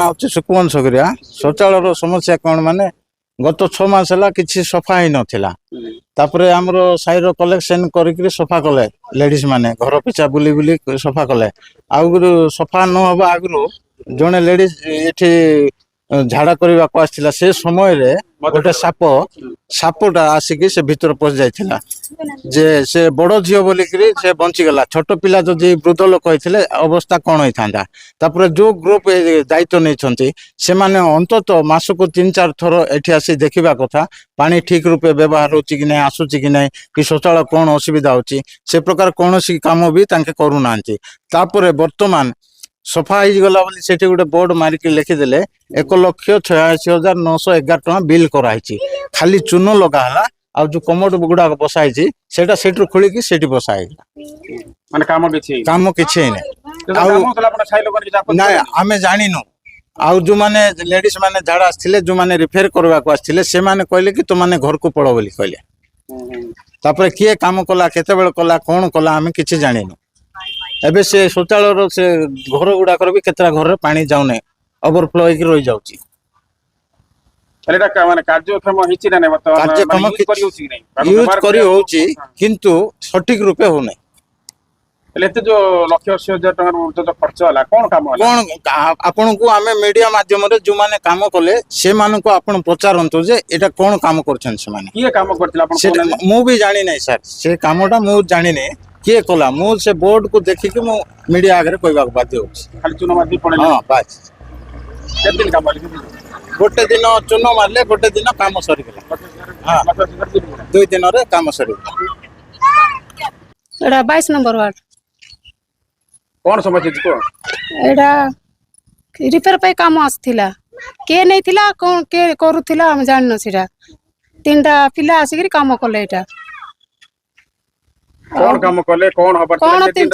हूँ सुकुवन सगरिया शौचालय समस्या कौन माने गत 6 मास है किसी सफा ही नाला तापर आमर साइर कलेक्शन करी सफा कले लेडीज माने घर पिछा बुली बुली सफा कले आगु सफा न हवा आगु जड़े लेडीज ये झाड़ा करने को आसला से समय रे गोटे साप सापटा आसिकी से भीतर पशि जाइथिला जे से बड़ झील बोलिकी से बंचीगला छोट पिला जदि वृद्ध लोक होते अवस्था कौन होता तापर जो ग्रुप दायित्व नहीं से माने अंतत मासक 3-4 थर एठी आसी देखा कथा पानी ठीक रूपे व्यवहार होची कि नहीं आसुची कि नहीं कि शौचालय कौन असुविधा होची से प्रकार कौन सी काम भी तांके करूना तापर वर्तमान सफा होगा बोली से गोटे बोर्ड मारिक लिखिदेले 1,86,911 टका बिल कराई खाली चून लगाला आ जो कमोड गुड़ा बसाई से खोलिकी से बसाईला माने काम किछि ना आम जानिनु आउ जो माने लेडीज माने झाड़ा आसथिले जो माने रिफेर करबा को आसथिले से माने कहले कि तुमने घर को पड़ो बोली कहले तापर किए काम कला केते बेल कला कोन कला आम किछि जानिनु एबे से शौचालय से घर गुड़ाक भी केतरा घर पानी जाऊने ओवरफ्लो होगी रही जाउची कार्यक्षम यूज करी होउची किंतु सटीक रूपे हो नहीं जो 1,80,000 टका जो खर्च होला कोन काम होला कोन आपन को आमे मीडिया माध्यम रे जो माने काम कले से मान को आपन प्रचारंतो जे एटा कोन काम करछन से माने किए काम करथिला आपन मु भी जानि नै सर से कामटा मु जानि नै किए कला मु से बोर्ड को देखि के मु मीडिया आगे कहबा बाध्य होछि खाली चुना मारदी पड़े हां बस केते दिन काम गोटे दिन चून मारले गोटे दिन काम सरी गेला हां 2 दिन रे काम सरी एडा 22 नंबर वार्ड कोन समझ छी को एडा रिपेयर पे काम आसथिला के नै थिला कोन के करूथिला हम जान न सिरा तीनटा पिला आसिकरी काम कले एटा कोन काम कले कोन हबर कोन 3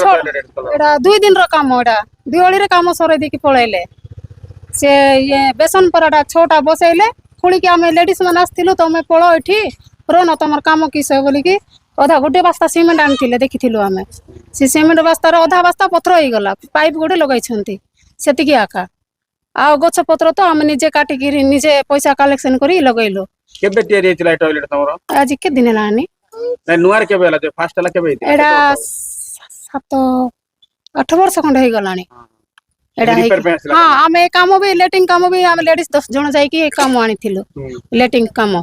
एडा 2 दिन रो काम एडा दिवाली रे काम सरे देकी पळैले से ये बेसन पराठा छोटा बसैले खुली के आमे लेडीज मन आस्थिलु तो हमें पळो एठी रो न तमर काम किस बोली की आधा गोटे बस्ता सीमेंट आनथिले देखिथिलु आमे से सीमेंट बस्ता रो आधा बस्ता पत्थर होई गला पाइप गोटे लगाई छंती सेतिकी आका आ गछ पत्र तो हम निजे काटी की निजे पैसा कलेक्शन करी लगैलो केबे टियर हेतिला टॉयलेट तमरो आज के दिन लानी नै नुआर केबे हला जे फास्ट हला केबे हेतिला एडा 7-8 वर्ष खंड हे गलानी एडा हां आमे काम भी लेटिंग काम भी हम लेडीज 10 जण जाई की काम आनी थिलो लेटिंग काम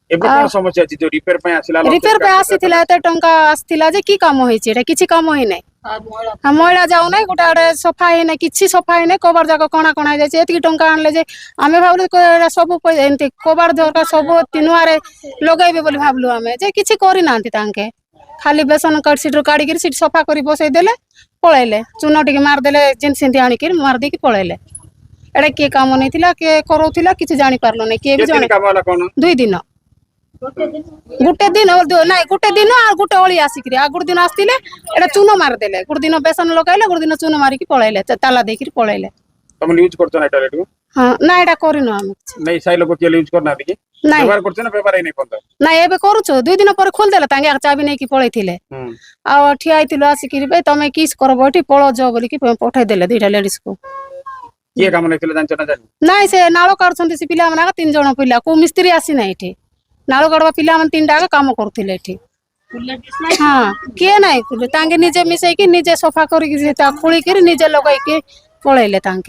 एबे कोन समस्या छी जो रिपेयर पे आसिला रिपेयर पे आसीथिला एते टंका आस्थिला जे की काम होई छी एटा किछि काम होई नै हम मोइला जाउ नै गोटा अडे सफा हे नै किछि सफा हे नै कवर जाको कोना कोना जाय छै एतकी टंका आनले जे आमे भाबलु एटा सब एंते कवर धरका सब तिनुआरे लगाइबे बोली भाबलु आमे जे किछि करि नांती तांके खाली बेसन कट सीट काडी के सीट सफा करी बसै देले पळैले चूना टिके मार देले जेन सिंधी आनी के मार दे के पळैले एडा के काम नै थिला के करोथिला किछि जानि पारलो नै के भी जानि काम होला कोन 2 दिन गुटे दिन ना गुटे दिन आ गुटे ओली आसिकरी आ गुटे दिन आस्तिले एडा चूनो मार देले गुटे दिन बेसन लगाइले गुटे दिन चूनो मारी के पळैले ताला देकिर पळैले तुम यूज करतो ना टॉयलेट को हां ना एडा करिनो हम नहीं साइ लोग के यूज करना देखि व्यवहार करछे ना व्यवहार नै कोन ना एबे करूछो 2 दिन पर खोल देले तांगे चाबी नै की पळैथिले आ ठिया आइतिलो आसिकरी बे तमे किस करबो एठी पळो जो बोली की पठाई देले दुईटा लेडीज को के काम नै थिले जान ना जान नाही से नाळो काढछन्ती से पिला मना 3 जण पिला को मिस्त्री आसी नै एठी नाळो काढवा पिला मन 3 टाका काम करथिले एठी हां के नाही तांगे निजे मिसै की निजे सफा करी की ता खुली की निजे लगाई के पळैले तांके